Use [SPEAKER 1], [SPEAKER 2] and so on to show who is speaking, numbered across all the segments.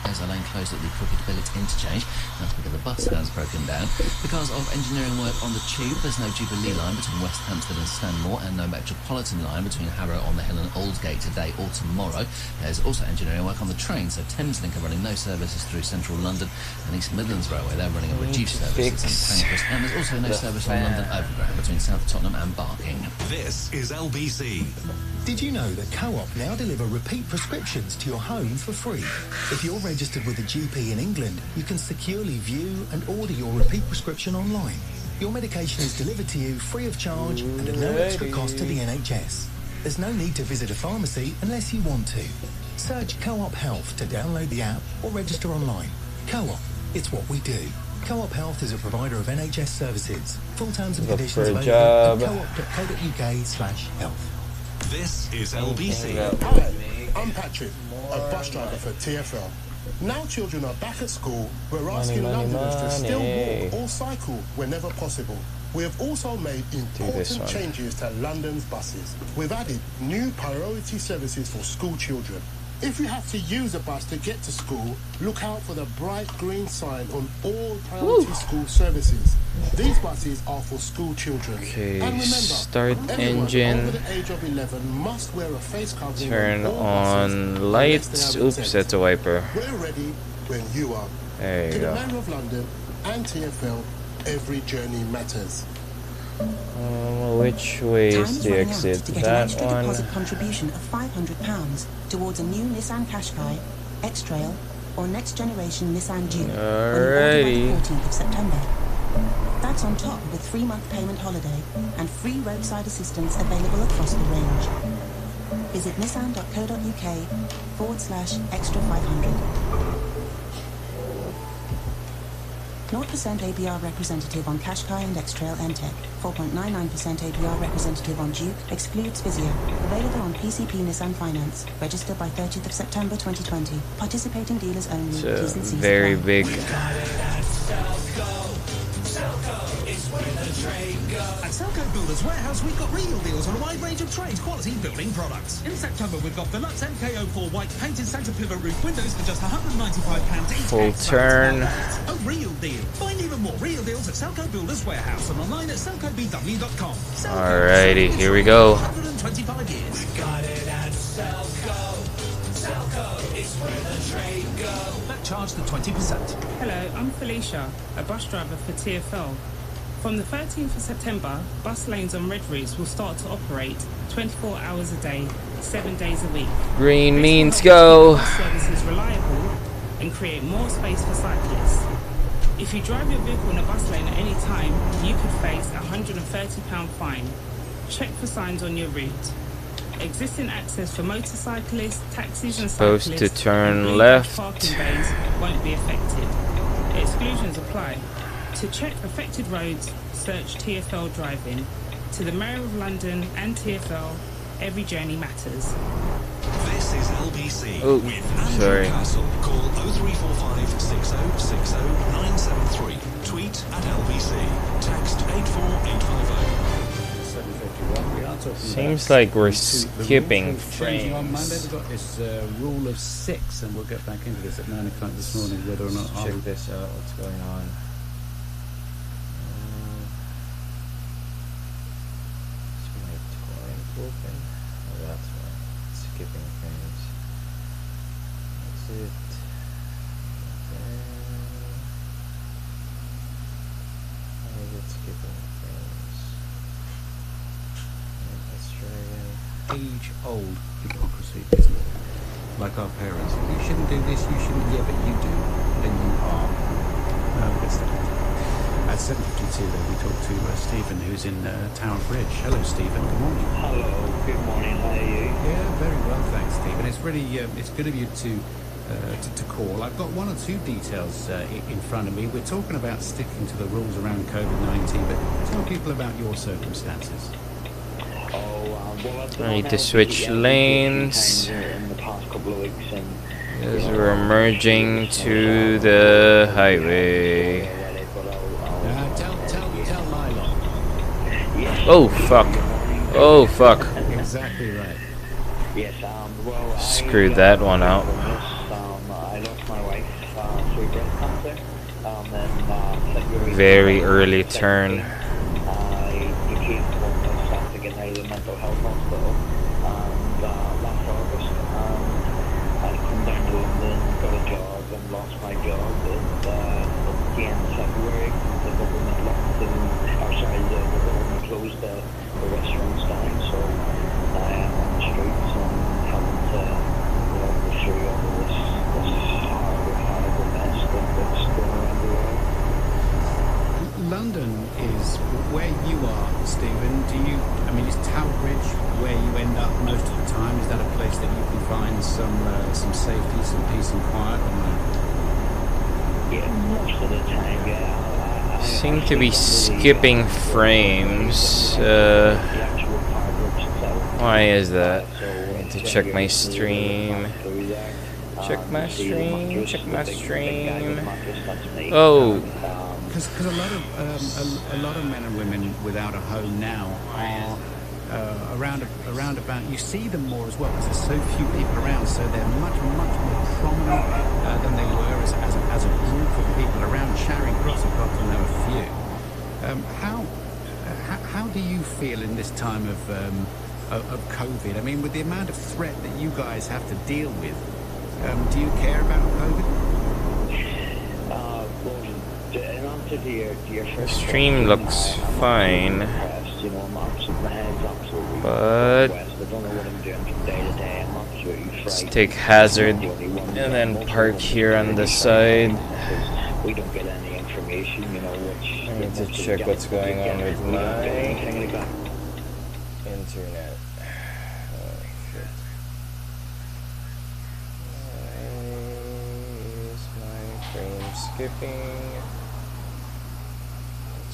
[SPEAKER 1] There's a lane closed at the Crooked Billet interchange. That's because the bus has broken down. Because of engineering work on the tube, there's no Jubilee line between West Hampstead and Stanmore, and no Metropolitan line between Harrow on the Hill and Aldgate today or tomorrow. There's also engineering work on the train, so Thameslink are running no services through central London, and East Midlands Railway, they're running a reduced service at St Pancras, and there's also no service on London Overground between South Tottenham and Barking.
[SPEAKER 2] This is LBC.
[SPEAKER 3] Did you know that Co-op now deliver repeat prescriptions to your home for free? If you're registered with a GP in England, you can securely view and order your repeat prescription online. Your medication is delivered to you free of charge and at no extra cost to the NHS. There's no need to visit a pharmacy unless you want to. Search Co-op Health to download the app or register online. Co-op, it's what we do. Co-op Health is a provider of NHS services. Full terms and conditions available at coop.co.uk/health.
[SPEAKER 2] This is LBC.
[SPEAKER 4] Hi, I'm Patrick, a bus driver for TfL. Now children are back at school, we're asking Londoners to still walk or cycle whenever possible. We have also made important changes to London's buses. We've added new priority services for school children. If you have to use a bus to get to school, look out for the bright green sign on all priority school services. These buses are for school children.
[SPEAKER 5] Okay,
[SPEAKER 4] and remember,
[SPEAKER 5] start
[SPEAKER 4] everyone
[SPEAKER 5] engine.
[SPEAKER 4] over the age of 11 must wear a face covering.
[SPEAKER 5] Turn
[SPEAKER 4] on
[SPEAKER 5] on lights. Oops, that's a wiper.
[SPEAKER 4] We're ready when you are.
[SPEAKER 5] There you
[SPEAKER 4] To the
[SPEAKER 5] go.
[SPEAKER 4] Mayor of London and TfL, every journey matters.
[SPEAKER 5] Which way is the exit?
[SPEAKER 6] To get an extra deposit contribution of £500 towards a new Nissan Qashqai, X-Trail, or next generation Nissan Juke when you order by the 14th of September. That's on top of a 3-month payment holiday and free roadside assistance available across the range. Visit nissan.co.uk/extra 500. 0% APR representative on Qashqai and X-Trail M-Tech. 4.99% APR representative on Duke. Excludes Physio. Available on PCP Nissan Finance. Register by 30th of September 2020. Participating dealers only.
[SPEAKER 5] It's a very big.
[SPEAKER 7] At Selco Builders Warehouse, we've got real deals on a wide range of trade-quality building products. In September, we've got Deluxe MKO4 white painted centre pivot roof windows for just £195 each.
[SPEAKER 5] Full turn.
[SPEAKER 7] A real deal. Find even more real deals at Selco Builders Warehouse and online at selcobw.com.
[SPEAKER 5] Alrighty, here we go.
[SPEAKER 7] 125 years.
[SPEAKER 8] We got it at Selco. Selco is where the trade go.
[SPEAKER 7] That charged at 20%.
[SPEAKER 9] Hello, I'm Felicia, a bus driver for TfL. From the 13th of September, bus lanes on red routes will start to operate 24 hours a day, 7 days a week.
[SPEAKER 5] Green means go.
[SPEAKER 9] Bus service is reliable and create more space for cyclists. If you drive your vehicle in a bus lane at any time, you could face a £130 fine. Check for signs on your route. Existing access for motorcyclists, taxis and cyclists
[SPEAKER 5] Supposed to turn left.
[SPEAKER 9] parking bays won't be affected. Exclusions apply. To check affected roads, search TfL driving. To the Mayor of London and TfL, every journey matters.
[SPEAKER 2] This is LBC
[SPEAKER 5] Oh,
[SPEAKER 2] with Andrew
[SPEAKER 5] sorry.
[SPEAKER 2] Castle. Call 0345 6060 973. Tweet at LBC. Text 84850.
[SPEAKER 5] Seems like we're skipping
[SPEAKER 10] Changing on Monday,
[SPEAKER 5] frames.
[SPEAKER 10] we've got this rule of 6, and we'll get back into this at 9 o'clock this morning, whether or not
[SPEAKER 5] Check this out. What's going on? Is my torrent open? Oh, that's why. Skipping frames. That's it. How is it skipping frames? Let's try again.
[SPEAKER 10] age-old hypocrisy, isn't it? Like our parents. You shouldn't do this, you shouldn't. Yeah, but you do. And you are. Good stuff. At 7:52, though, we talked to Stephen, who's in Tower Bridge. Hello, Stephen. Good morning.
[SPEAKER 11] Hello. Good morning. How are you?
[SPEAKER 10] Yeah, very well, thanks, Stephen. It's really it's good of you to call. I've got one or two details in front of me. We're talking about sticking to the rules around COVID-19, but tell people about your circumstances.
[SPEAKER 5] I need to switch lanes
[SPEAKER 11] in the past couple of weeks, and
[SPEAKER 5] as we're merging to the highway.
[SPEAKER 10] Tell Lila.
[SPEAKER 5] Oh fuck! Oh fuck!
[SPEAKER 10] Exactly right.
[SPEAKER 11] Yes. Well,
[SPEAKER 5] Screwed that one out.
[SPEAKER 11] I lost my wife breast cancer. In
[SPEAKER 12] Very early turn.
[SPEAKER 11] He came home after getting out of the mental health hospital, and last August, I come down to London, got a job, and lost my job. And at the end of February, the government locked them, or sorry, the government closed the restaurants down. So I am on the streets and having to, go through all of this horrible mess that's going around the world.
[SPEAKER 10] London is where you are, Stephen. Is Towerbridge where you end up most of the time? Is that a place that you can find some safety, some peace and quiet? Or no?
[SPEAKER 11] Yeah, most of the time, yeah.
[SPEAKER 12] Seem to be skipping frames. Why is that? I need to check my stream. Check my stream. Check my stream. Oh.
[SPEAKER 10] Because a lot of men and women without a home now are around about. You see them more as well because there's so few people around, so they're much more prominent than they were as a group of people around Charing Cross. I've got to know a few. How do you feel in this time of COVID? I mean, with the amount of threat that you guys have to deal with, do you care about COVID?
[SPEAKER 12] The stream looks fine, but let's take hazard and then park here on the side.
[SPEAKER 11] We don't get any information,
[SPEAKER 12] I need to check what's going on with my internet. Oh shit. Why is my frame skipping?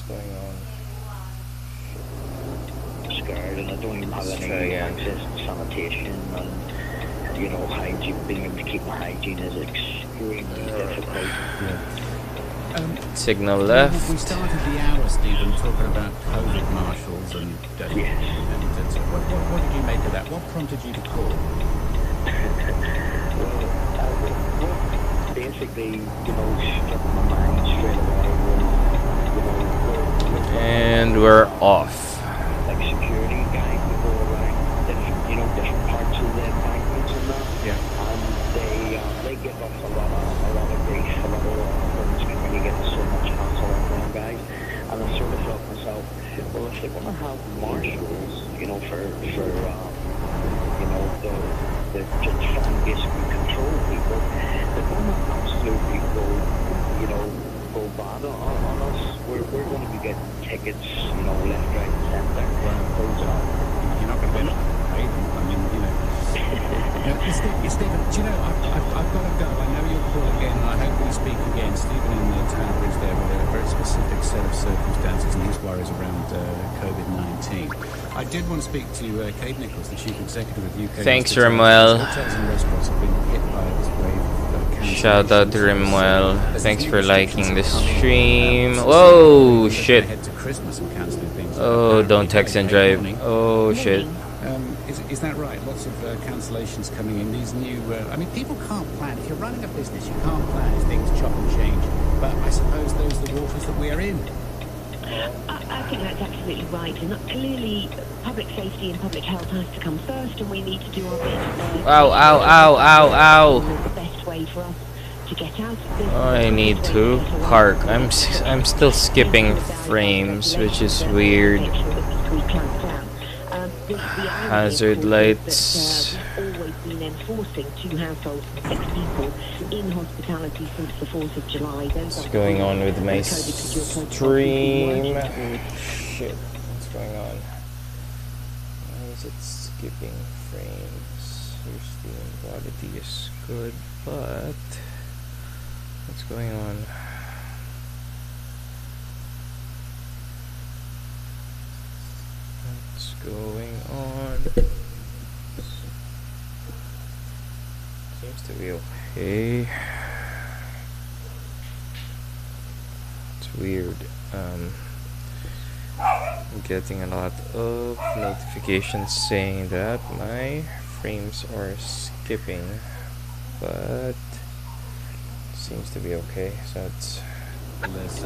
[SPEAKER 12] Going on.
[SPEAKER 11] Scared, and I don't even have any access to sanitation, and hygiene. Being able to keep my hygiene is extremely difficult.
[SPEAKER 12] Signal left.
[SPEAKER 10] We started the hour, Stephen, talking about COVID marshals and what did you make of that? What prompted you to call?
[SPEAKER 11] Well, basically, struck my mind straight away.
[SPEAKER 12] And we're off.
[SPEAKER 11] Like security guys that go around different parts of the embankments and that.
[SPEAKER 10] Yeah.
[SPEAKER 11] And they give us a lot of grief, a lot of things can really get so much hassle on them guys. And I sort of thought to myself, well, if they're gonna have marshals, to try and basically control people, they're gonna absolutely go bad on us. We're going to be getting tickets, left, right, and centre.
[SPEAKER 10] You're not going to win it. Stephen, do you know, I've got to go. I know you'll call again, and I hope we speak again. Stephen in the Towerbridge there with a very specific set of circumstances and his worries around COVID-19. I did want to speak to Kate Nichols, the Chief Executive of UK.
[SPEAKER 12] Thanks, Remuel.
[SPEAKER 10] Hotels and restaurants have been hit by this wave.
[SPEAKER 12] Shout out to Rimwell. Thanks for liking the stream. Whoa, shit. Oh, don't text and drive. Oh, shit.
[SPEAKER 10] Is that right? Lots of cancellations coming in. These new... people can't plan. If you're running a business, you can't plan as things chop and change. But I suppose those are the waters that we are in.
[SPEAKER 13] I think that's absolutely right. And clearly, public safety and public health has to come first, and we need to do our best.
[SPEAKER 12] Ow, ow, ow, ow, ow.
[SPEAKER 13] The best way for us to get out of this.
[SPEAKER 12] I need to park. I'm still skipping frames, which is weird. Hazard lights.
[SPEAKER 13] We've always been enforcing 2 households and 6 people in hospitality since the 4th of July.
[SPEAKER 12] What's going on with my stream? Shit, what's going on? Why is it skipping frames? Your stream quality is good, but what's going on? What's going on? Seems to be okay. It's weird. I'm getting a lot of notifications saying that my frames are skipping, but seems to be okay. So it's
[SPEAKER 10] there's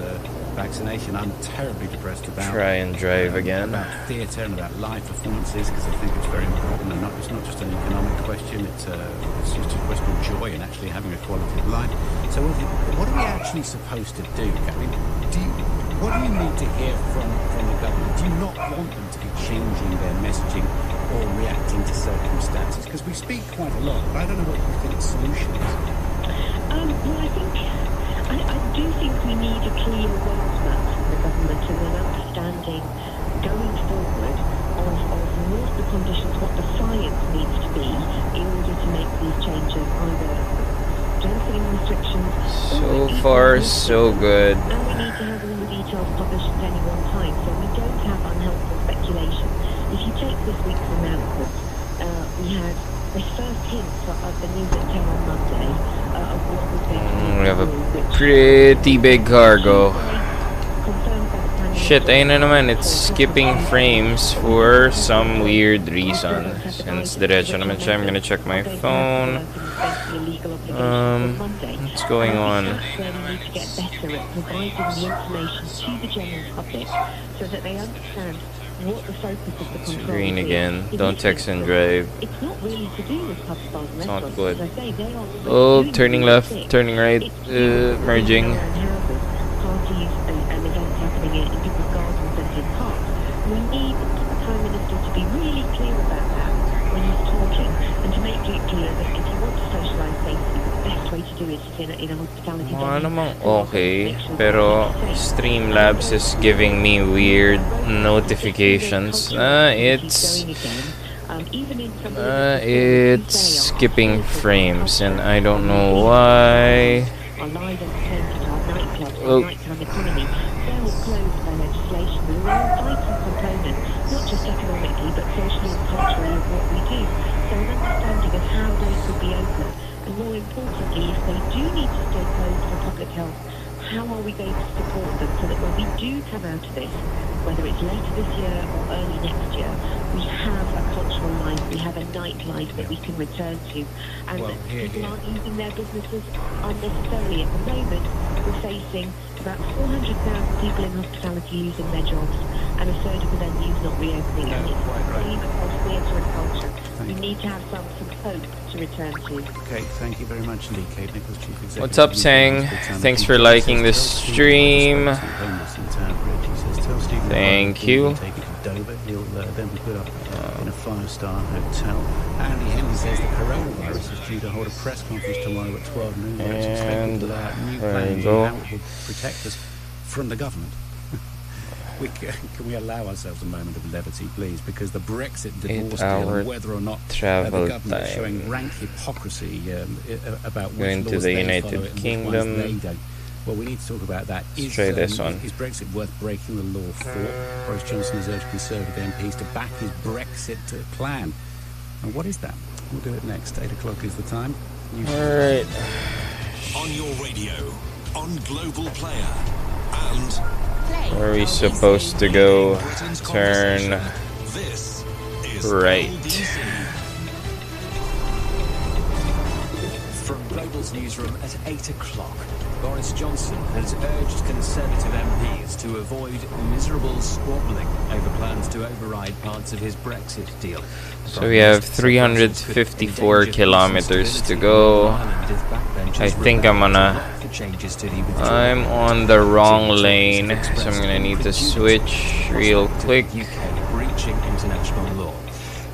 [SPEAKER 10] vaccination. I'm terribly depressed about.
[SPEAKER 12] Try and drive again.
[SPEAKER 10] About theatre and about live performances, because I think it's very important, and it's not just an economic question. It's just a question of joy and actually having a quality of life. So what are we actually supposed to do? I mean, what do you need to hear from the government? Do you not want them to be changing their messaging or reacting to circumstances? Because we speak quite a lot, but I don't know what you think the solution is.
[SPEAKER 13] Well, I do think we need a clear roadmap from the government and an understanding going forward of what the conditions, what the science needs to be in order to make these changes, either strengthening restrictions.
[SPEAKER 12] So far, so good.
[SPEAKER 13] And we need to have all the details published at any one time, so we don't have unhelpful speculation. If you take this week's announcement, we had the first hints of the news at 10 on Monday of what was going to be.
[SPEAKER 12] We have a pretty big cargo. Shit, ayun na naman, it's skipping frames for some weird reason. Since diretso naman siya, I'm gonna check my phone. What's going on?
[SPEAKER 13] What the focus of the
[SPEAKER 12] It's green again. Don't text and drive.
[SPEAKER 13] It's not really to do with pub stars and
[SPEAKER 12] It's not
[SPEAKER 13] restaurants.
[SPEAKER 12] good.
[SPEAKER 13] As I say, they are
[SPEAKER 12] Oh, turning left, turning right, merging.
[SPEAKER 13] Parties and events happening in people's gardens and in parks. We need the Prime Minister to be really clear about that when he's talking, and to make it clear that if you want to socialise safely, the best way to do it is in a hospitality
[SPEAKER 12] Mukha namang okay, pero Streamlabs is giving me weird notifications. It's skipping frames, and I don't know why. Oh.
[SPEAKER 13] Nighttime economy, they're all closed by legislation. We're all vital component, not just economically, but socially and culturally of what we do. So an understanding of how they could be open, and more importantly, if they do need to stay closed for public health, how are we going to support them so that when we do come out of this, whether it's later this year or early next year, we have a cultural life, we have a nightlife that we can return to, and that people aren't using their businesses unnecessarily. At the moment, we're facing about 400,000 people in hospitality losing their jobs, and a third of the venues not reopening, and it's the same across theatre and culture. We need to have some hope to return to.
[SPEAKER 10] Okay, thank you very much, Lee Kate Nichols, Chief Executive.
[SPEAKER 12] What's up, Sang? Thanks for liking the stream. Thank you.
[SPEAKER 10] He'll then be put up in a 5-star hotel. Andy Henry says the coronavirus is due to hold a press conference tomorrow at 12 noon.
[SPEAKER 12] And
[SPEAKER 10] new
[SPEAKER 12] there
[SPEAKER 10] plans
[SPEAKER 12] you go.
[SPEAKER 10] on how it will protect us from the government. Can we allow ourselves a moment of levity, please? Because the Brexit divorce deal, and whether or not the government is showing rank hypocrisy about which
[SPEAKER 12] Going to
[SPEAKER 10] laws
[SPEAKER 12] the
[SPEAKER 10] they
[SPEAKER 12] United
[SPEAKER 10] follow and which
[SPEAKER 12] Kingdom.
[SPEAKER 10] ones they don't. Well, we need to talk about that.
[SPEAKER 12] Let's try this one.
[SPEAKER 10] Is Brexit worth breaking the law for? Boris Johnson has urged Conservative MPs to back his Brexit plan. And what is that? We'll do it next. 8 o'clock is the time.
[SPEAKER 12] Alright.
[SPEAKER 2] On your radio, on Global Player, and
[SPEAKER 12] Where are we supposed to go? Turn
[SPEAKER 2] this is
[SPEAKER 12] right.
[SPEAKER 14] From Global's newsroom at 8 o'clock, Boris Johnson has urged Conservative MPs to avoid miserable squabbling over plans to override parts of his Brexit deal.
[SPEAKER 12] So we have 354 kilometers to go. I think I'm on the wrong lane, so I'm gonna need to switch real quick.
[SPEAKER 14] UK breaching international law.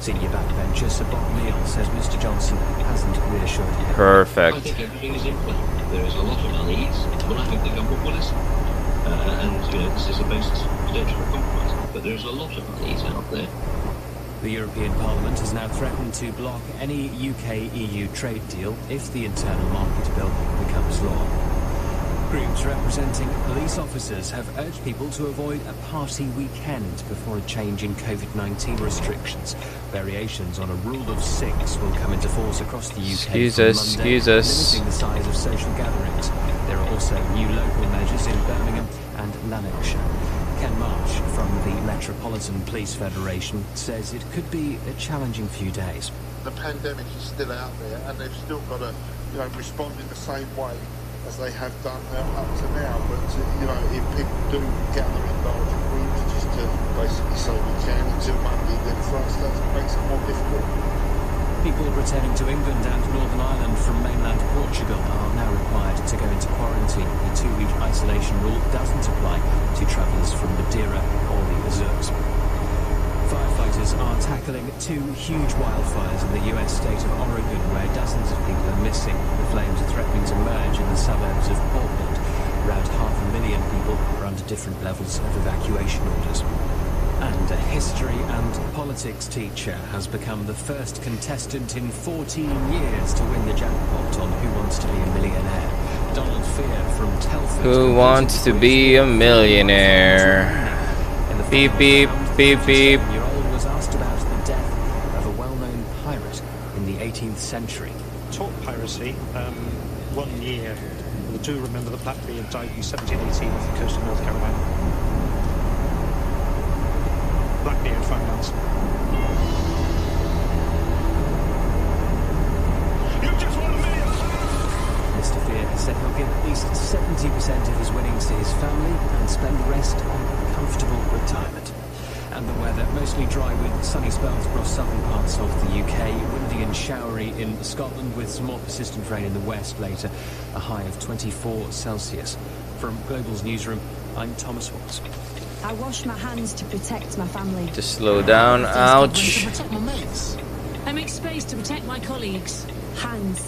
[SPEAKER 14] Senior backbencher Sir Bob Neal says Mr. Johnson hasn't reassured him.
[SPEAKER 12] Perfect.
[SPEAKER 15] I think everything is in play. There is a lot of unease, but I think the government will listen. And this is the best stage for compromise. But there is a lot of unease out there.
[SPEAKER 14] The European Parliament has now threatened to block any UK-EU trade deal if the internal market bill becomes law. Groups representing police officers have urged people to avoid a party weekend before a change in COVID-19 restrictions. Variations on a rule of 6 will come into force across the UK
[SPEAKER 12] Excuse us.
[SPEAKER 14] limiting the size of social gatherings. There are also new local measures in Birmingham and Lanarkshire. Ken Marsh from the Metropolitan Police Federation says it could be a challenging few days.
[SPEAKER 16] The pandemic is still out there, and they've still got to, respond in the same way
[SPEAKER 4] as they have done up to now. But you know, if people do gather in larger groups, just to basically say we can until Monday, then for us that makes it more difficult.
[SPEAKER 14] People returning to England and Northern Ireland from mainland Portugal are now required to go into quarantine. The 2-week isolation rule doesn't apply to travellers from Madeira or the Azores. Firefighters are tackling 2 huge wildfires in the US state of Oregon, where dozens of people are missing. The flames are threatening to merge in the suburbs of Portland. Around 500,000 people are under different levels of evacuation orders. And a history and politics teacher has become the first contestant in 14 years to win the jackpot on Who Wants to Be a Millionaire. Donald Fear from Telford.
[SPEAKER 12] Who wants to be a millionaire? Beep, beep, beep, beep.
[SPEAKER 14] The 7-year-old was asked about the death of a well-known pirate in the 18th century.
[SPEAKER 16] Taught piracy, 1 year. I do remember the Blackbeard died in 1718 off the coast of North Carolina. Blackbeard finance.
[SPEAKER 14] Mr. Fear has said he'll give at least 70% of his winnings to his family and spend the rest on a comfortable retirement. And the weather, mostly dry with sunny spells across southern parts of the UK, windy and showery in Scotland with some more persistent rain in the west later, a high of 24 Celsius. From Global's newsroom, I'm Thomas Watts.
[SPEAKER 17] I wash my hands to protect my family.
[SPEAKER 12] To slow down, ouch.
[SPEAKER 17] To protect my mates. I make space to protect my colleagues. Hands.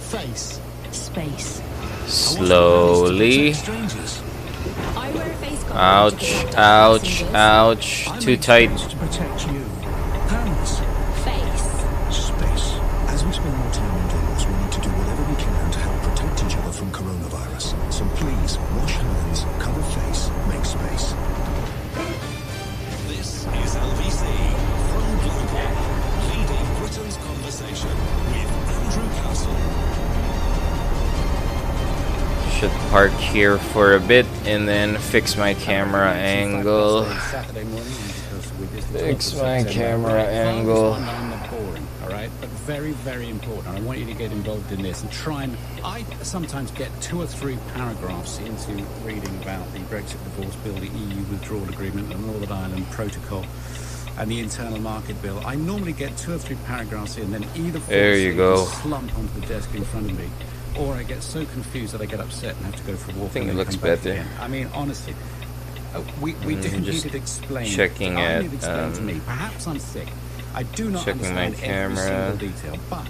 [SPEAKER 17] Face. Space.
[SPEAKER 12] Slowly.
[SPEAKER 17] I wear a face guard.
[SPEAKER 12] Ouch, ouch, ouch. Too tight.
[SPEAKER 7] To protect you. Hands.
[SPEAKER 17] Face.
[SPEAKER 18] Space. As we spend more time indoors, we need to do whatever we can to help protect each other from coronavirus. So please, wash hands, cover face, make space.
[SPEAKER 2] This is LVC from Global, leading Britain's conversation with Andrew Castle.
[SPEAKER 12] Should park here for a bit and then fix my camera angle. Fix my camera angle.
[SPEAKER 10] Alright, but very, very important. I want you to get involved in this and try and... I sometimes get 2 or 3 paragraphs into reading about the Brexit divorce bill, the EU withdrawal agreement, the Northern Ireland Protocol, and the internal market bill. I normally get 2 or 3 paragraphs in, then either slump onto the desk in front of me, or I get so confused that I get upset and have to go for a walk.
[SPEAKER 12] I think
[SPEAKER 10] and
[SPEAKER 12] it
[SPEAKER 10] then
[SPEAKER 12] looks
[SPEAKER 10] come back
[SPEAKER 12] better.
[SPEAKER 10] again. I mean, honestly, we didn't need it explained.
[SPEAKER 12] Checking
[SPEAKER 10] I
[SPEAKER 12] it,
[SPEAKER 10] need it explained to me. Perhaps I'm sick. I do not
[SPEAKER 12] checking my
[SPEAKER 10] understand
[SPEAKER 12] camera.
[SPEAKER 10] every single detail, but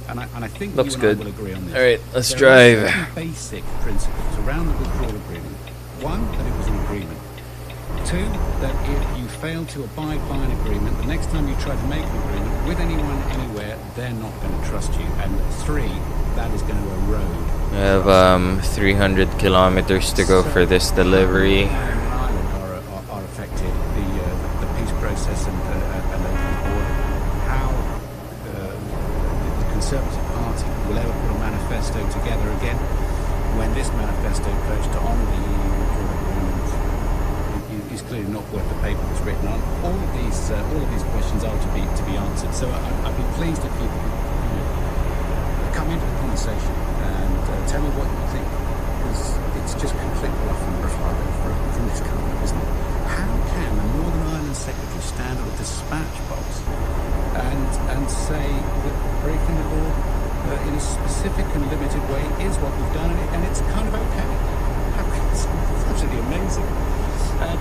[SPEAKER 10] and I think
[SPEAKER 12] looks
[SPEAKER 10] you and
[SPEAKER 12] good.
[SPEAKER 10] I will agree on this.
[SPEAKER 12] All right, let's
[SPEAKER 10] there
[SPEAKER 12] drive.
[SPEAKER 10] Are certain basic principles around the withdrawal agreement. 1, that it was an agreement. 2, that if you fail to abide by an agreement, the next time you try to make an agreement with anyone, anywhere, they're not going to trust you. And 3, that is going to erode.
[SPEAKER 12] I have 300 kilometers to go for this delivery.
[SPEAKER 10] Ireland are affected. The peace process and how the Conservative Party will ever put a manifesto together again when this manifesto pledged to honour the EU withdrawal agreement is clearly not worth the paper it's written on. All of these questions are to be answered. So I'd be pleased if you come into the conversation and tell me what you think, because it's just completely off and from this government, isn't it? How can the Northern Ireland Secretary stand at a dispatch box and say that breaking the law in a specific and limited way is what we've done, and it's kind of okay? It's absolutely amazing.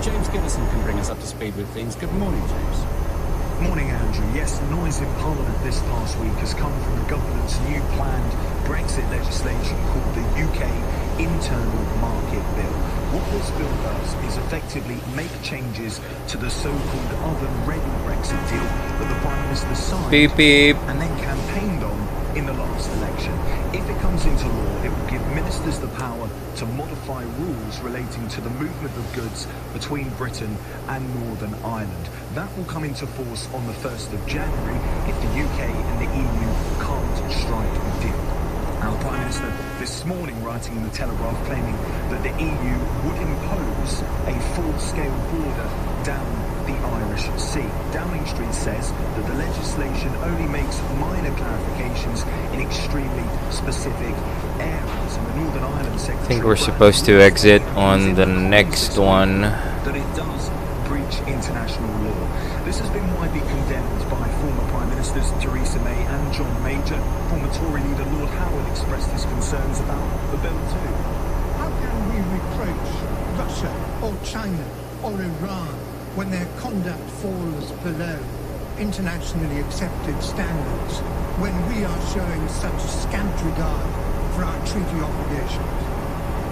[SPEAKER 10] James Gibbison can bring us up to speed with things. Good morning, James.
[SPEAKER 18] Morning, Andrew. Yes, the noise in Parliament this past week has come from the government's new planned Brexit legislation called the UK Internal Market Bill. What this bill does is effectively make changes to the so-called oven-ready Brexit deal that the Prime Minister signed and then campaigned on in the last election. If it comes into law, it will give ministers the power to modify rules relating to the movement of goods between Britain and Northern Ireland. That will come into force on the 1st of January if the UK and the EU can't strike a deal. Our Prime Minister this morning writing in the Telegraph claiming that the EU would impose a full-scale border down the Irish Sea. Downing Street says that the legislation only makes minor clarifications in extremely specific areas. And the Northern Ireland Secretary
[SPEAKER 12] I think we're supposed to exit on the next one.
[SPEAKER 18] that it does breach international law. This has been widely condemned by former Prime Ministers Theresa May and John Major. Former Tory leader Lord Howard expressed his concerns about the bill too.
[SPEAKER 19] How can we reproach Russia or China or Iran when their conduct falls below internationally accepted standards, when we are showing such scant regard for our treaty obligations?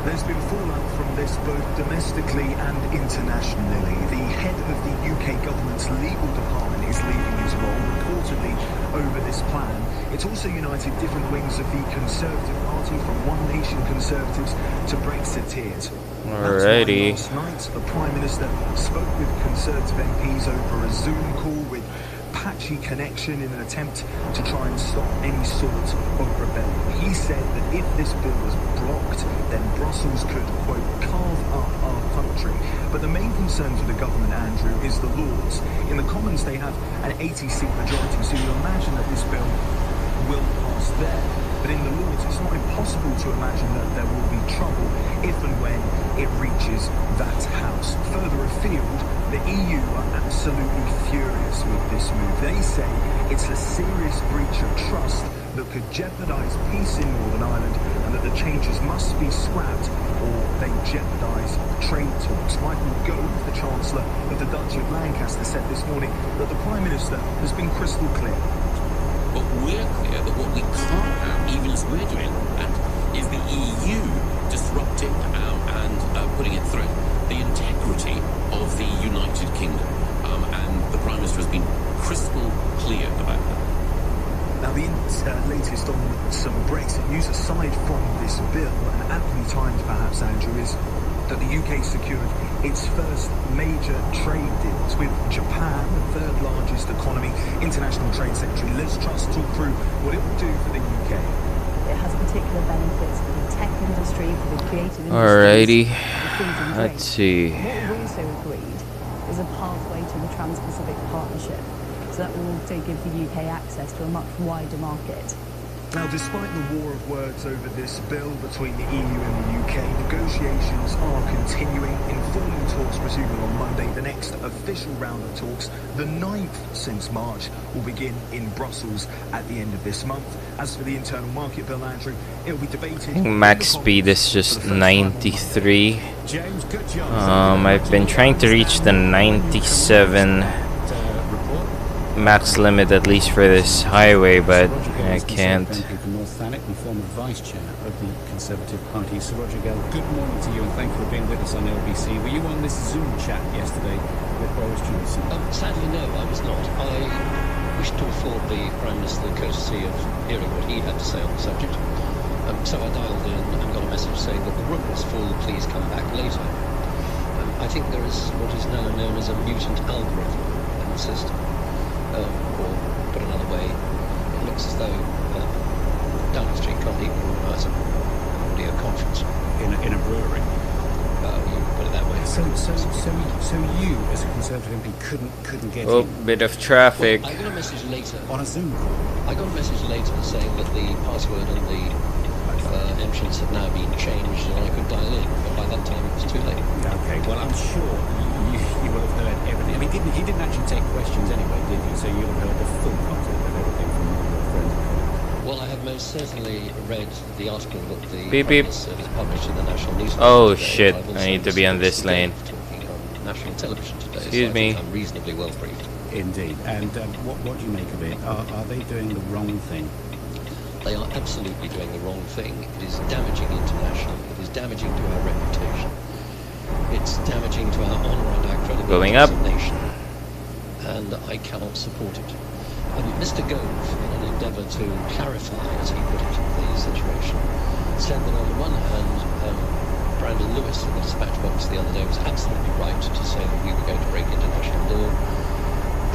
[SPEAKER 18] There's been fallout from this both domestically and internationally. The head of the UK government's legal department is leaving his role, reportedly over this plan. It's also united different wings of the Conservative Party, from One Nation Conservatives to Brexiteers.
[SPEAKER 12] Alrighty.
[SPEAKER 18] Last night, the Prime Minister spoke with Conservative MPs over a Zoom call with patchy connection in an attempt to try and stop any sort of rebellion. He said that if this bill was blocked, then Brussels could, quote, carve up our country. But the main concern for the government, Andrew, is the Lords. In the Commons, they have an 80-seat majority, so you imagine that this bill will pass there. But in the Lords, it's not impossible to imagine that there will be trouble if and when it reaches that house. Further afield, the EU are absolutely furious with this move. They say it's a serious breach of trust that could jeopardise peace in Northern Ireland, and that the changes must be scrapped or they jeopardise trade talks. Michael Gove, the Chancellor of the Duchy of Lancaster, said this morning that the Prime Minister has been crystal clear.
[SPEAKER 20] But we're clear that what we can't have, even as we're doing that, is the EU disrupting and putting it through the integrity of the United Kingdom. And the Prime Minister has been crystal clear about that.
[SPEAKER 18] Now, the latest on some Brexit news aside from this bill, and aptly timed perhaps, Andrew, is that the UK secured its first major trade deals with Japan, the third largest economy. International Trade Secretary Liz Truss talked through what it will do for the UK.
[SPEAKER 21] It has particular benefits for the tech industry, for the creative industry.
[SPEAKER 12] Alrighty, let's see.
[SPEAKER 21] What we've also agreed is a pathway to the Trans-Pacific Partnership, so that will also give the UK access to a much wider market.
[SPEAKER 18] Now, despite the war of words over this bill between the EU and the UK, negotiations are continuing. Informal talks resuming on Monday. The next official round of talks, the 9th since March, will begin in Brussels at the end of this month. As for the internal market bill, Andrew, it will be debated.
[SPEAKER 12] I think max speed is just 93.
[SPEAKER 10] James, good job.
[SPEAKER 12] I've been trying to reach the 97 max limit, at least for this highway, but I can't.
[SPEAKER 10] North Thanet and former vice chair of the Conservative Party. Sir Roger Gale, good morning to you and thank you for being with us on LBC. Were you on this Zoom chat yesterday with Boris Johnson?
[SPEAKER 22] Sadly, no, I was not. I wish to afford the Prime Minister the courtesy of hearing what he had to say on the subject. So I dialed in and got a message saying that the room was full, please come back later. I think there is what is now known as a mutant algorithm in the system. Or, put another way, it looks as though Downing Street can't even organise an audio conference.
[SPEAKER 10] In a brewery?
[SPEAKER 22] You put it that way.
[SPEAKER 10] So you, as a Conservative MP, couldn't get
[SPEAKER 12] Oh,
[SPEAKER 10] in?
[SPEAKER 12] bit of traffic.
[SPEAKER 22] Well, I got a message later.
[SPEAKER 10] On a Zoom call?
[SPEAKER 22] I got a message later saying that the password and the entrance had now been changed and I could dial in, but by that time it was too late.
[SPEAKER 10] Okay, well I'm sure you will have heard everything. I mean, he didn't actually take questions anyway, did he? So you'll have heard the full content of everything from your friends.
[SPEAKER 22] Well, I have most certainly read the article that the
[SPEAKER 12] Beep, beep.
[SPEAKER 22] Service published in the National Newspaper.
[SPEAKER 12] Oh
[SPEAKER 22] today.
[SPEAKER 12] shit,
[SPEAKER 22] I've also
[SPEAKER 12] I need to be on this lane.
[SPEAKER 22] talking on national television today.
[SPEAKER 12] Excuse
[SPEAKER 22] so I
[SPEAKER 12] me.
[SPEAKER 22] think I'm reasonably well briefed.
[SPEAKER 10] Indeed. And what do you make of it? Are they doing the wrong thing?
[SPEAKER 22] They are absolutely doing the wrong thing. It is damaging internationally. It is damaging to our reputation. It's damaging to our honour and our credibility
[SPEAKER 12] Going up.
[SPEAKER 22] as a nation. And I cannot support it. Mr. Gove, in an endeavour to clarify, as he put it, the situation, said that on the one hand, Brandon Lewis in the dispatch box the other day was absolutely right to say that we were going to break international law.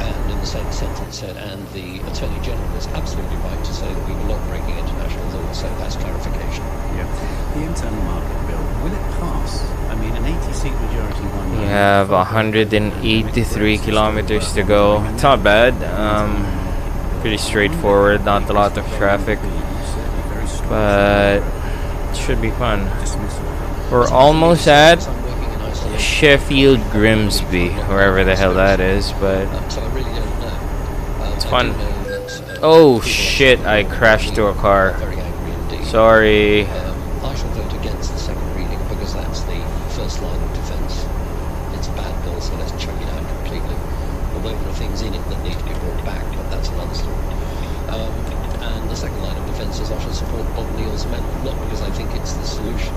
[SPEAKER 22] And in the same sentence said, and the Attorney General was absolutely right to say that we were not breaking international law, so that's clarification.
[SPEAKER 10] Yeah. the internal market bill, will it pass? I mean, an 80-seat majority one.
[SPEAKER 12] We have 183 kilometers to go. It's not bad. Pretty straightforward. Not a lot of traffic, but it should be fun. We're almost at Sheffield Grimsby, wherever the hell that is, but it's fun. Oh shit, I crashed to a car. Sorry.
[SPEAKER 22] I shall vote against the second reading because that's the first line of defence. It's a bad bill, so let's chuck it out completely. Although there are things in it that need to be brought back, but that's another story. And the second line of defence is I shall support Bob Neal's amendment, not because I think it's the solution,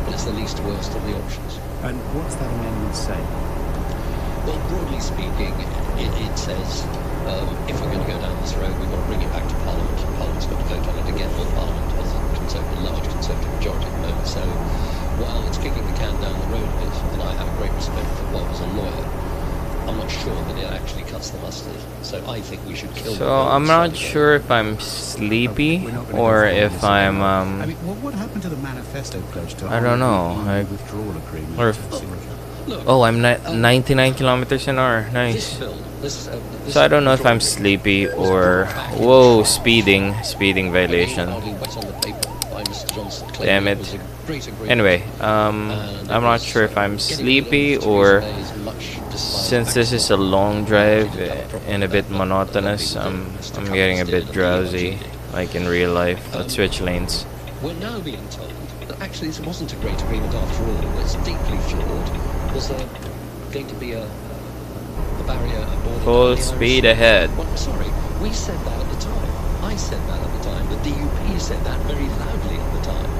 [SPEAKER 22] but it's the least worst of the options.
[SPEAKER 10] And what's that amendment say?
[SPEAKER 22] Well, broadly speaking, it says if we're going to go down this road, we've got to bring it back to Parliament. Parliament's got to vote on it again. Well, Parliament has a large Conservative majority at the moment, so while it's kicking the can down the road a bit, and I have a great respect for Bob as a lawyer, I'm not sure that it actually cuts the mustard. So I think we should kill.
[SPEAKER 12] So I'm not sure if I'm sleepy or if I'm
[SPEAKER 10] I mean, what happened to the manifesto pledge to
[SPEAKER 12] I don't know.
[SPEAKER 10] withdrawal agreement?
[SPEAKER 12] Or oh, I'm 99 kilometers an hour. Nice. So I don't know if I'm sleepy or whoa, speeding violation. Damn it. Anyway, I'm not sure if I'm sleepy or since this is a long drive and a bit monotonous, I'm getting a bit drowsy, like in real life. Let's switch lanes.
[SPEAKER 22] We're now being told that actually this wasn't a great agreement after all. It's deeply flawed. Was there going to be a barrier, a border?
[SPEAKER 12] Full speed ahead.
[SPEAKER 22] Well, sorry, we said that at the time. I said that at the time. The DUP said that very loudly at the time.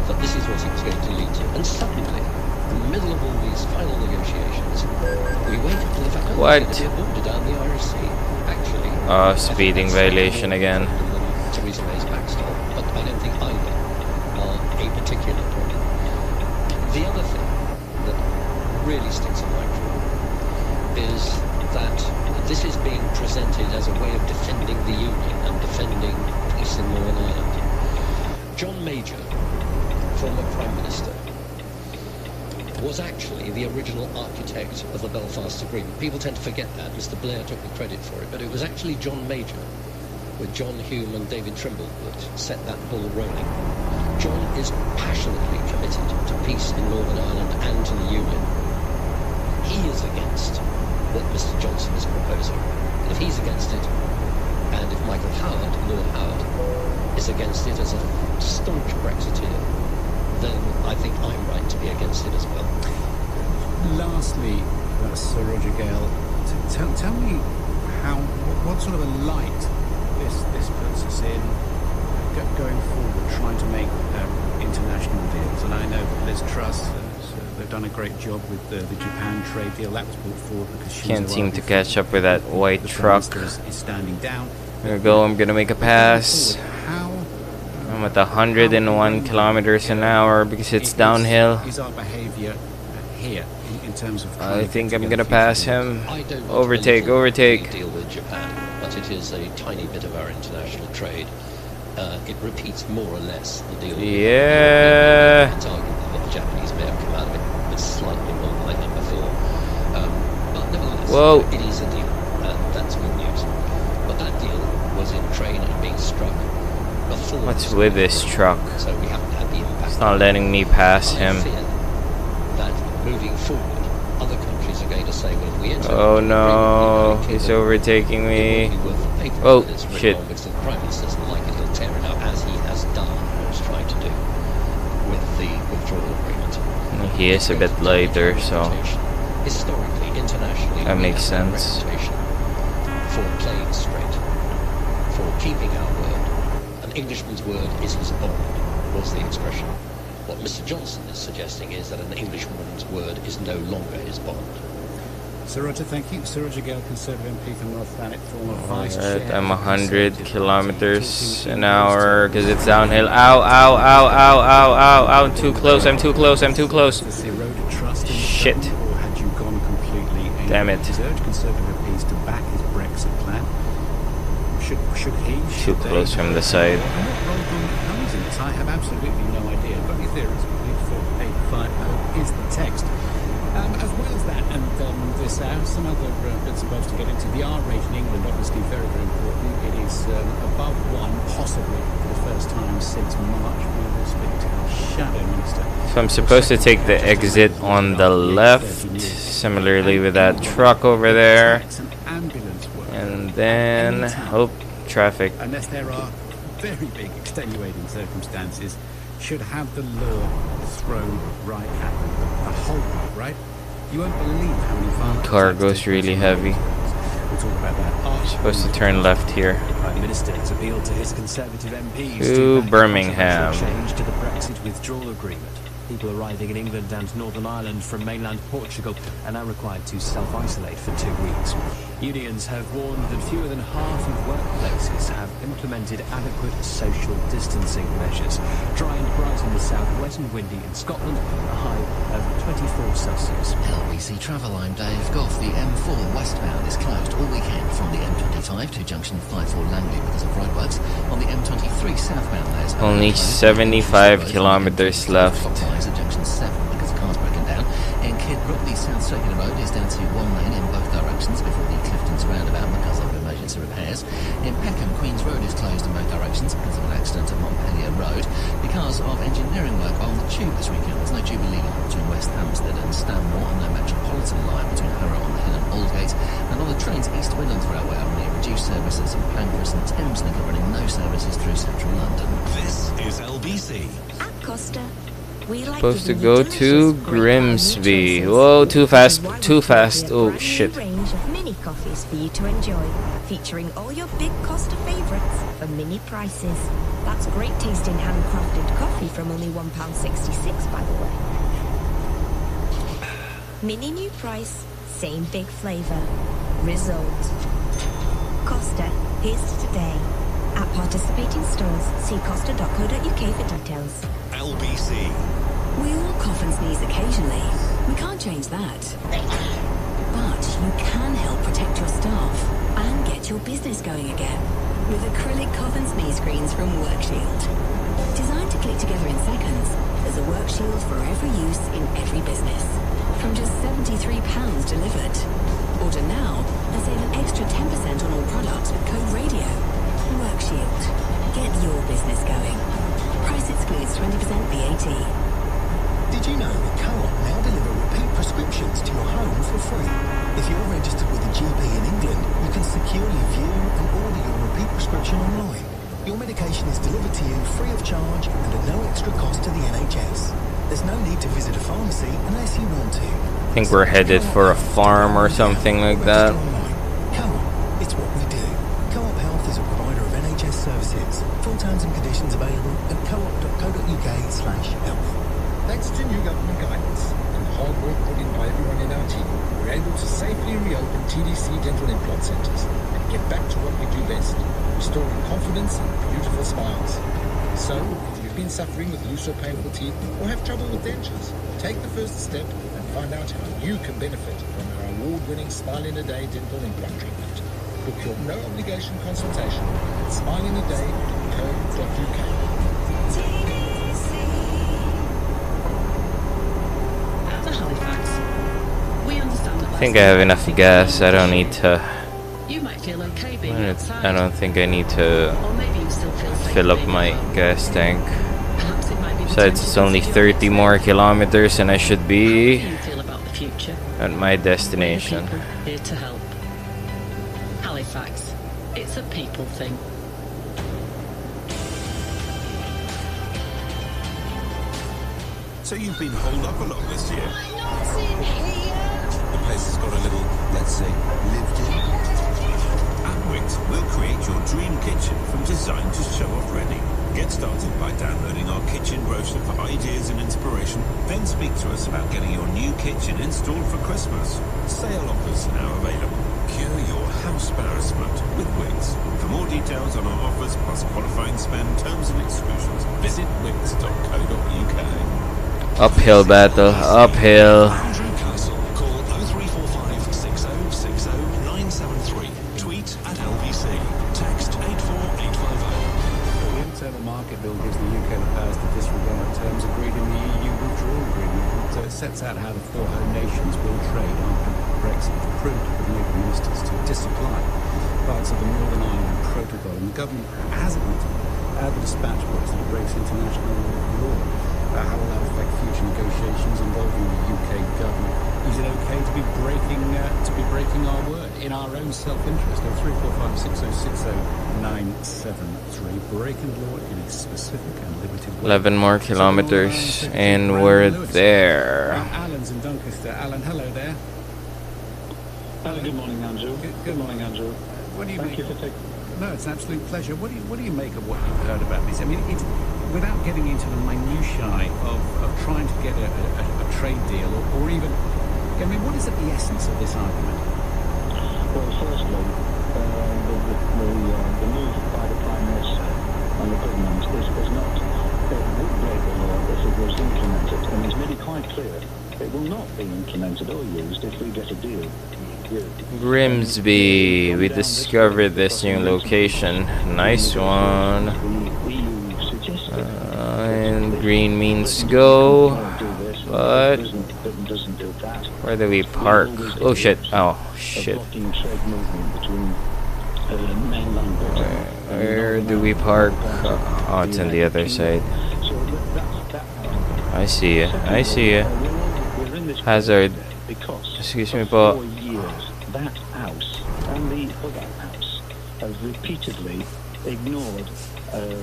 [SPEAKER 22] That this is what it was going to lead to. And suddenly, in the middle of all these final negotiations, we waited till the fact that there was going to be a border down the Irish Sea. Actually,
[SPEAKER 12] speeding violation again.
[SPEAKER 22] Theresa May's backstop, but I don't think either are a particular problem. The other thing that really sticks in my craw is that this is being presented as a way of defending the Union and defending peace in Northern Ireland. John Major, former Prime Minister, was actually the original architect of the Belfast Agreement. People tend to forget that. Mr. Blair took the credit for it, but it was actually John Major, with John Hume and David Trimble, that set that ball rolling. John is passionately committed to peace in Northern Ireland and to the Union. He is against what Mr. Johnson is proposing. And if he's against it, and if Michael Howard, Lord Howard, is against it as a staunch Brexiteer, then I think I'm right to be against it as well.
[SPEAKER 10] Lastly, Sir Roger Gale, tell me what sort of a light this puts us in going forward, trying to make international deals. And I know Liz Truss, they've done a great job with the Japan trade deal. That was brought forward because she
[SPEAKER 12] can't seem to catch up with that white truck.
[SPEAKER 10] Is standing down.
[SPEAKER 12] There we go. I'm gonna make a pass. I'm at 101 kilometers an hour because it's downhill.
[SPEAKER 10] Is our behaviour here in terms of?
[SPEAKER 12] I think I'm gonna pass him. Overtake.
[SPEAKER 22] Deal with Japan, but it is a tiny bit of our international trade. It repeats more or less the deal.
[SPEAKER 12] Yeah.
[SPEAKER 22] It's arguable that the Japanese may have come out of it with slightly more than they had before. But nevertheless,
[SPEAKER 12] whoa,
[SPEAKER 22] it is a deal. That's good news. But that deal was in train and being struck before.
[SPEAKER 12] What's with this truck?
[SPEAKER 22] So we haven't had the impact.
[SPEAKER 12] It's not letting me pass him.
[SPEAKER 22] I fear that moving forward, other countries are going to say, well, if we enter.
[SPEAKER 12] Oh no, he's overtaking me. Oh shit.
[SPEAKER 22] Because the Prime Minister doesn't like it, he'll tear it up as he has done what he's trying to do with the withdrawal agreement.
[SPEAKER 12] He is a bit lighter, so
[SPEAKER 22] historically, internationally,
[SPEAKER 12] that makes sense.
[SPEAKER 22] For playing straight, for keeping our word. An Englishman's word is his bond, was the expression. What Mr. Johnson is suggesting is that an Englishman's word is no longer his bond.
[SPEAKER 10] Sir Roger, thank you. Sir Roger Gale, Conservative MP for North Thanet, former Vice Chair.
[SPEAKER 12] I'm 100 kilometers an hour because it's downhill. Ow, ow, ow, ow, ow, ow, ow. I'm too close, I'm too close, I'm too close. Shit.
[SPEAKER 10] Or had you gone completely?
[SPEAKER 12] Damn it.
[SPEAKER 10] He's urged Conservative MPs to back his Brexit plan. Should he?
[SPEAKER 12] Too close from the side.
[SPEAKER 10] What role do I have absolutely no idea. Got any theories? 84850 is the text. As well as that, and this some other bits and bobs to get into. The R rate in England, obviously very, very important. It is above 1, possibly for the first time since March. We will speak to the Shadow Minister.
[SPEAKER 12] So I'm supposed to take the exit on the left, similarly with that truck over there. And then, oh, traffic.
[SPEAKER 10] Unless there are very big extenuating circumstances, should have the law thrown right at them. The whole lot, right? You won't believe how many farmers...
[SPEAKER 12] Cargo's really heavy.
[SPEAKER 10] We'll talk about that.
[SPEAKER 12] Supposed to turn left here.
[SPEAKER 14] The Prime Minister has appealed to his Conservative MPs
[SPEAKER 12] to Birmingham.
[SPEAKER 14] Change to the Brexit withdrawal agreement. People arriving in England and Northern Ireland from mainland Portugal are now required to self-isolate for 2 weeks. Unions have warned that fewer than half of workplaces have implemented adequate social distancing measures. Dry and bright in the south, wet and windy in Scotland, a high of 24 Celsius.
[SPEAKER 1] LBC Travel, I'm Dave Goff. The M4 westbound is closed all weekend from the M25 to junction 54 Langley because of roadworks. On the M23 southbound, there's
[SPEAKER 12] only 75 kilometers left.
[SPEAKER 1] At junction 7 because the car's broken down. In Kidbrooke, the South Circular Road is down to 1 lane in both directions before the Clifton's roundabout because of emergency repairs. In Peckham, Queen's Road is closed in both directions because of an accident at Montpellier Road. Because of engineering work on the tube this weekend, there's no Jubilee line between West Hampstead and Stanmore, and no Metropolitan line between Harrow on the Hill and Aldgate. And on the trains, East Midlands Railway only reduced services, and Pancras and Thameslink are running no services through central London.
[SPEAKER 2] This is LBC.
[SPEAKER 3] At Costa, we like
[SPEAKER 12] supposed to go to Grimsby. Whoa, too fast, too fast. Oh shit.
[SPEAKER 3] Range of mini coffees for you to enjoy, featuring all your big Costa favourites for mini prices. That's great tasting handcrafted coffee from only £1.66, by the way. Mini new price, same big flavour. Result. Costa, here's to today. At participating stores, see costa.co.uk for details.
[SPEAKER 2] LBC.
[SPEAKER 23] We all cough and sneeze occasionally. We can't change that. But you can help protect your staff and get your business going again with acrylic cough and sneeze screens from WorkShield. Designed to click together in seconds, there's a WorkShield for every use in every business. From just £73 delivered. Order now and save an extra 10% on all products with code RADIO. WorkShield. Get your business going. Price excludes 20% VAT.
[SPEAKER 24] Did you know that Co-op now deliver repeat prescriptions to your home for free? If you're registered with a GP in England, you can securely view and order your repeat prescription online. Your medication is delivered to you free of charge and at no extra cost to the NHS. There's no need to visit a pharmacy unless you want to.
[SPEAKER 12] I think we're headed for a farm or something like that.
[SPEAKER 24] Co-op, it's what we do. Co-op Health is a provider of NHS services. Full terms and conditions available at co-op.co.uk/health.
[SPEAKER 25] Thanks to new government guidance and the hard work put in by everyone in our team, we're able to safely reopen TDC dental implant centres and get back to what we do best, restoring confidence and beautiful smiles. So, if you've been suffering with loose or painful teeth or have trouble with dentures, take the first step and find out how you can benefit from our award-winning Smile in a Day dental implant treatment. Book your no-obligation consultation at smileinaday.co.uk.
[SPEAKER 12] I think I have enough gas. I don't need to.
[SPEAKER 17] You might feel okay being
[SPEAKER 12] I
[SPEAKER 17] outside.
[SPEAKER 12] don't think I need to fill up my gas tank. Besides, it's only 30 more kilometers and I should be at my destination.
[SPEAKER 17] Here to help. Halifax. It's a people thing.
[SPEAKER 2] So you've been holed up a lot this year? The place has got a little, let's say, lived in. At Wix, we'll create your dream kitchen from design to show-off ready. Get started by downloading our kitchen brochure for ideas and inspiration. Then speak to us about getting your new kitchen installed for Christmas. Sale offers now available. Cure your house embarrassment with Wix. For more details on our offers plus qualifying spend, terms and exclusions, visit wix.co.uk.
[SPEAKER 12] Uphill battle, uphill.
[SPEAKER 2] Call 0345 6060 973. Tweet at LBC. Text 84850.
[SPEAKER 10] The internal market bill gives the UK the sets out how the four home nations will trade after Brexit, approved the Labour ministers to disapply parts of the Northern Ireland Protocol, and the government has admitted the dispatch books that it breaks international law. How will that affect future negotiations involving the UK government? Is it okay to be breaking our word in our own self-interest? 034560600973. Breaking law in a specific and limited way.
[SPEAKER 12] 11 more kilometers, and we're there.
[SPEAKER 10] Alan's in Doncaster. Alan, hello there.
[SPEAKER 5] Good morning, Andrew.
[SPEAKER 10] Good morning, Andrew. What do you
[SPEAKER 5] Thank
[SPEAKER 10] make?
[SPEAKER 5] you for taking.
[SPEAKER 10] No, it's an absolute pleasure. What do you make of what you've heard about this? I mean, without getting into the minutiae of trying to get a trade deal, or even, I mean, what is at the essence of this argument?
[SPEAKER 5] Well, firstly, the move by the Prime Minister and the government is not, it would break the law if it was implemented, and it's made it quite clear it will not be implemented or used if we get a deal.
[SPEAKER 12] Grimsby, we discovered this new location. Nice one. And green means go. But where do we park? Oh shit! Oh shit! Where do we park? Oh, it's on the other side. I see you. I see you. Hazard. Excuse me, but
[SPEAKER 5] that house and the other house have repeatedly ignored the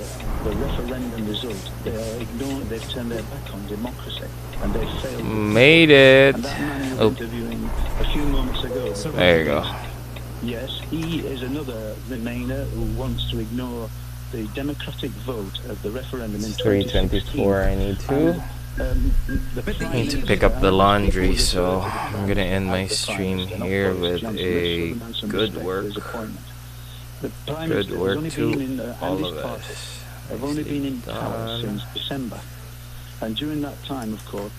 [SPEAKER 5] referendum result. They've turned their back on democracy, and they failed.
[SPEAKER 12] Made it.
[SPEAKER 5] And that man was interviewing a few moments ago.
[SPEAKER 12] There you go.
[SPEAKER 5] Yes, he is another Remainer who wants to ignore the democratic vote of the referendum in
[SPEAKER 12] 3:24. I need to. I need to pick up the laundry, so I'm gonna end my stream here with a good work to all of us.
[SPEAKER 5] They've only been in power since December, and during that time, of course,